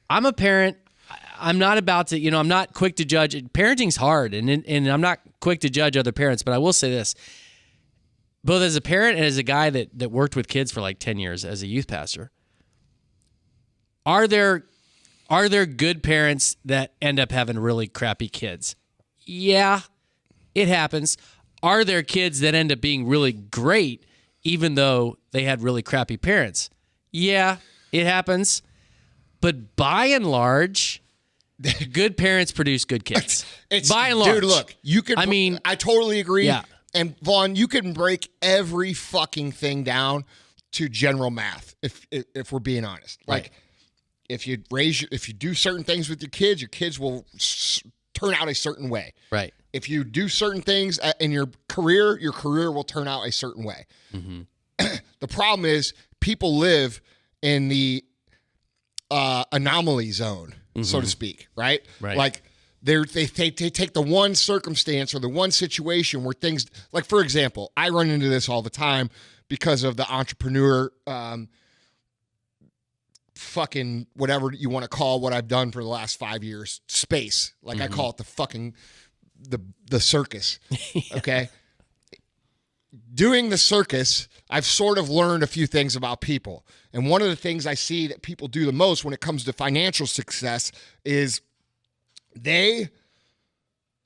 I'm a parent. I'm not about to, I'm not quick to judge. Parenting's hard, and I'm not quick to judge other parents, but I will say this. Both as a parent and as a guy that worked with kids for like 10 years as a youth pastor, are there good parents that end up having really crappy kids? Yeah, it happens. Are there kids that end up being really great even though they had really crappy parents? Yeah, it happens. But by and large, good parents produce good kids. By and large. Dude, look, I totally agree. Yeah. And Vaughn, you can break every fucking thing down to general math if we're being honest. Like, if you do certain things with your kids will turn out a certain way. Right. If you do certain things in your career will turn out a certain way. Mm-hmm. The problem is people live in the anomaly zone, so to speak, right? Right. Like they take the one circumstance or the one situation where things, like for example, I run into this all the time because of the entrepreneur fucking whatever you want to call what I've done for the last 5 years space. Like I call it the fucking the circus. Okay. Doing the circus, I've sort of learned a few things about people. And one of the things I see that people do the most when it comes to financial success is they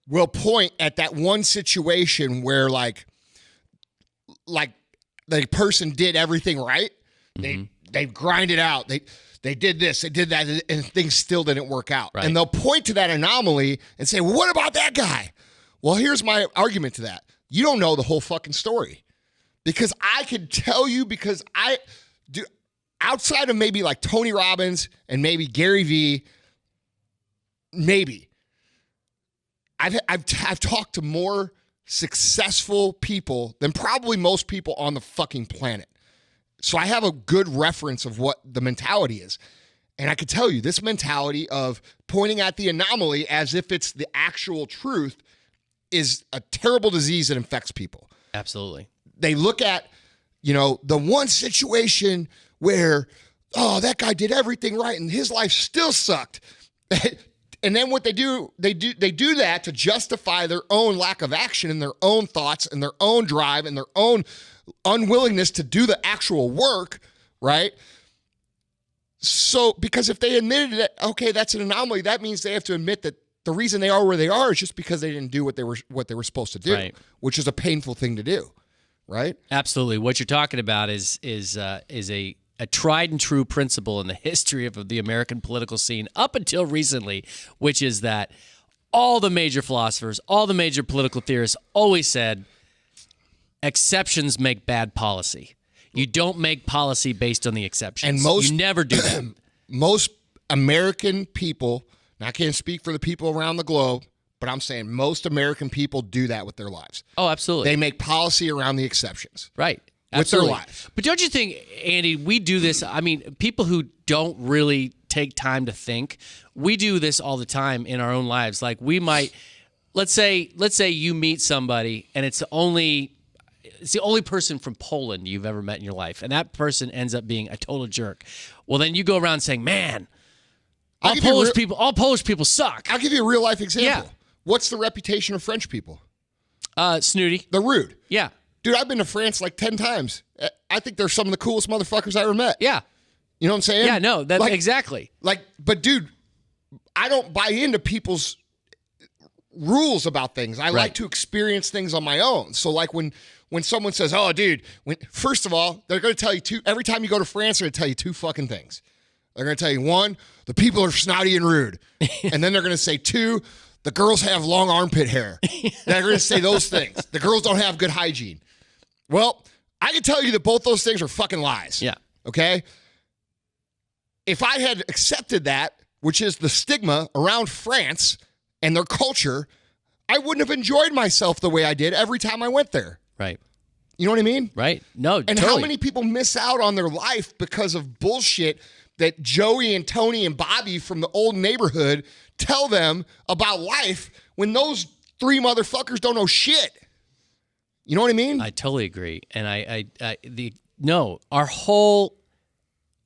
will point at that one situation where like the person did everything right. They grind it out. They did this, they did that, and things still didn't work out. Right. And they'll point to that anomaly and say, well, what about that guy? Well, here's my argument to that. You don't know the whole fucking story. Because I could tell you, because I do, outside of maybe like Tony Robbins and maybe Gary Vee, maybe. I've talked to more successful people than probably most people on the fucking planet. So I have a good reference of what the mentality is. And I could tell you this mentality of pointing at the anomaly as if it's the actual truth is a terrible disease that infects people. Absolutely. They look at, the one situation where, oh, that guy did everything right and his life still sucked. And then what they do that to justify their own lack of action and their own thoughts and their own drive and their own unwillingness to do the actual work, right? So, because if they admitted that, okay, that's an anomaly, that means they have to admit that the reason they are where they are is just because they didn't do what they were supposed to do, right. Which is a painful thing to do, right? Absolutely. What you're talking about is a tried and true principle in the history of the American political scene up until recently, which is that all the major philosophers, all the major political theorists always said exceptions make bad policy. You don't make policy based on the exceptions. And you never do that. Most American people, and I can't speak for the people around the globe, but I'm saying most American people do that with their lives. Oh, absolutely. They make policy around the exceptions. Right. Absolutely. With their life. But don't you think, Andy, we do this, people who don't really take time to think, we do this all the time in our own lives. Like we might, let's say you meet somebody and it's the only person from Poland you've ever met in your life, and that person ends up being a total jerk. Well, then you go around saying, man, all Polish people suck. I'll give you a real life example. Yeah. What's the reputation of French people? Snooty. They're rude. Yeah. Dude, I've been to France like 10 times. I think they're some of the coolest motherfuckers I ever met. Yeah. You know what I'm saying? Yeah, no, that's exactly. But dude, I don't buy into people's rules about things. I like to experience things on my own. So like when someone says, oh, dude, first of all, they're going to tell you every time you go to France, they're going to tell you two fucking things. They're going to tell you, one, the people are snotty and rude. And then they're going to say, two, the girls have long armpit hair. They're going to say those things. The girls don't have good hygiene. Well, I can tell you that both those things are fucking lies. Yeah. Okay? If I had accepted that, which is the stigma around France and their culture, I wouldn't have enjoyed myself the way I did every time I went there. Right. You know what I mean? Right. No, and totally. How many people miss out on their life because of bullshit that Joey and Tony and Bobby from the old neighborhood tell them about life when those three motherfuckers don't know shit. You know what I mean? I totally agree. And our whole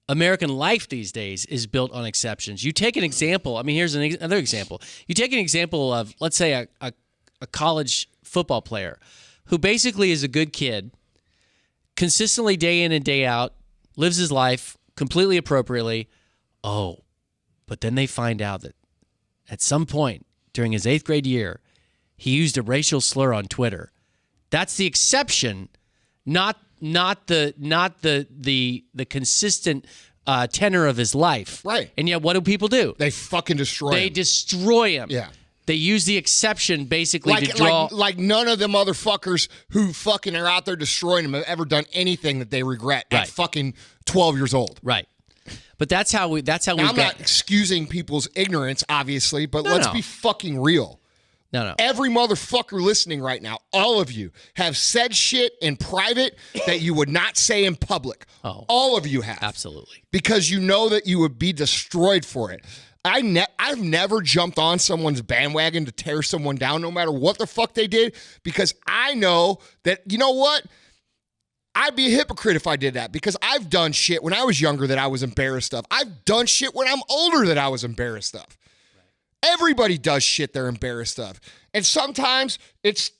American life these days is built on exceptions. You take an example. I mean, here's another example. You take an example of, let's say, a college football player who basically is a good kid, consistently day in and day out, lives his life completely appropriately. Oh, but then they find out that at some point during his 8th grade year, he used a racial slur on Twitter. That's the exception, not the consistent tenor of his life. Right. And yet, what do people do? They fucking destroy him. They destroy him. Yeah. They use the exception basically to draw. Like none of the motherfuckers who fucking are out there destroying him have ever done anything that they regret at fucking 12 years old. Right. But that's how we. Now, I'm not excusing people's ignorance, obviously, but let's be fucking real. No. Every motherfucker listening right now, all of you, have said shit in private that you would not say in public. Oh, all of you have. Absolutely. Because you know that you would be destroyed for it. I've never jumped on someone's bandwagon to tear someone down, no matter what the fuck they did, because I know that, you know what? I'd be a hypocrite if I did that, because I've done shit when I was younger that I was embarrassed of. I've done shit when I'm older that I was embarrassed of. Everybody does shit they're embarrassed of. And sometimes it's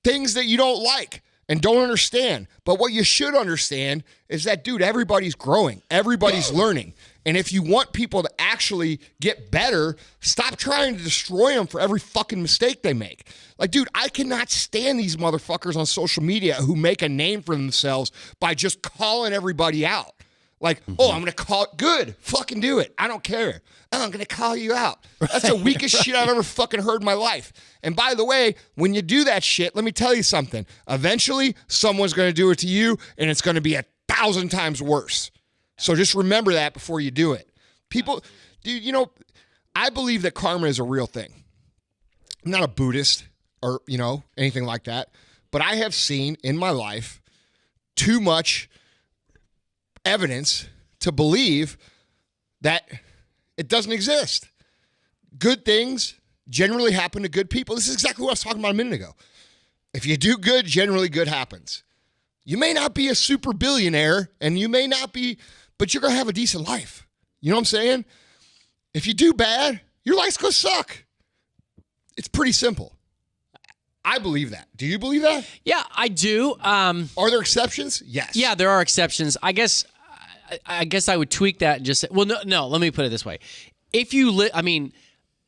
things that you don't like and don't understand. But what you should understand is that, dude, everybody's growing. Everybody's learning. And if you want people to actually get better, stop trying to destroy them for every fucking mistake they make. Like, dude, I cannot stand these motherfuckers on social media who make a name for themselves by just calling everybody out. Like, oh, I'm going to call it good. Fucking do it. I don't care. Oh, I'm going to call you out. That's the weakest shit I've ever fucking heard in my life. And by the way, when you do that shit, let me tell you something. Eventually, someone's going to do it to you, and it's going to be 1,000 times worse. So just remember that before you do it. People, dude, you know, I believe that karma is a real thing. I'm not a Buddhist or, you know, anything like that. But I have seen in my life too much evidence to believe that it doesn't exist. Good things generally happen to good people. This is exactly what I was talking about a minute ago. If you do good, generally good happens. You may not be a super billionaire, and you may not be, but you're going to have a decent life. You know what I'm saying? If you do bad, your life's going to suck. It's pretty simple. I believe that. Do you believe that? Yeah, I do. Are there exceptions? Yes. Yeah, there are exceptions. I guess I would tweak that and just say, well, no, let me put it this way. If you I mean,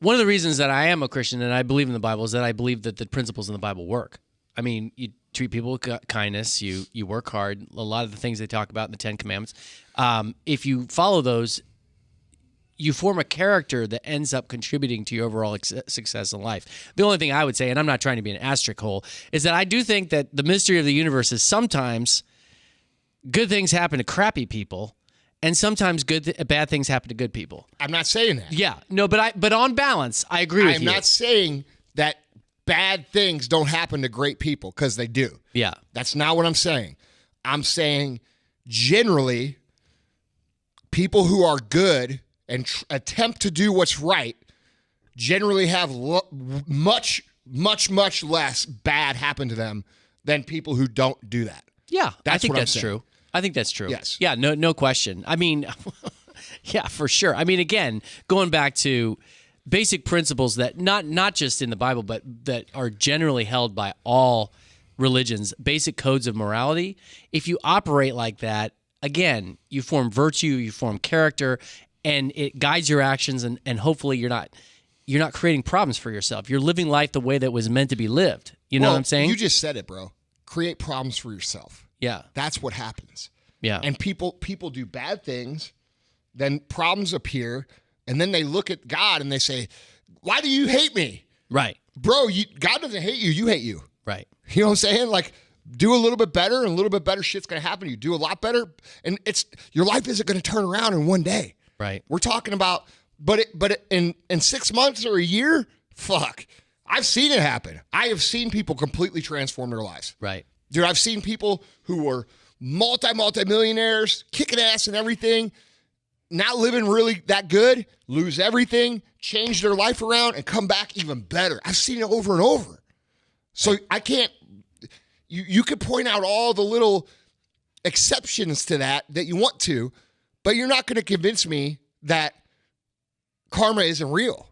one of the reasons that I am a Christian and I believe in the Bible is that I believe that the principles in the Bible work. I mean, you treat people with kindness, you work hard, a lot of the things they talk about in the 10 Commandments. If you follow those, you form a character that ends up contributing to your overall success in life. The only thing I would say, and I'm not trying to be an asterisk hole, is that I do think that the mystery of the universe is sometimes good things happen to crappy people, and sometimes bad things happen to good people. I'm not saying that. Yeah, no, but on balance, I agree with you. I'm not saying that bad things don't happen to great people, because they do. Yeah. That's not what I'm saying. I'm saying generally people who are good and attempt to do what's right generally have much less bad happen to them than people who don't do that. Yeah, I think that's true. I think that's true. Yes. Yeah, no question. I mean, yeah, for sure. I mean, again, going back to basic principles that not just in the Bible, but that are generally held by all religions, basic codes of morality. If you operate like that, again, you form virtue, you form character, and it guides your actions, and hopefully you're not creating problems for yourself. You're living life the way that was meant to be lived. You know what I'm saying? You just said it, bro. Create problems for yourself. Yeah. That's what happens. Yeah. And people do bad things, then problems appear, and then they look at God and they say, why do you hate me? Right. Bro, God doesn't hate you. You hate you. Right. You know what I'm saying? Like, do a little bit better, and a little bit better shit's going to happen to you. Do a lot better, and your life isn't going to turn around in one day. Right. We're talking about, but in 6 months or a year, fuck. I've seen it happen. I have seen people completely transform their lives. Right. Dude, I've seen people who were multi-millionaires, kicking ass and everything, not living really that good, lose everything, change their life around, and come back even better. I've seen it over and over. So I can't, you could point out all the little exceptions to that you want to, But you're not going to convince me that karma isn't real.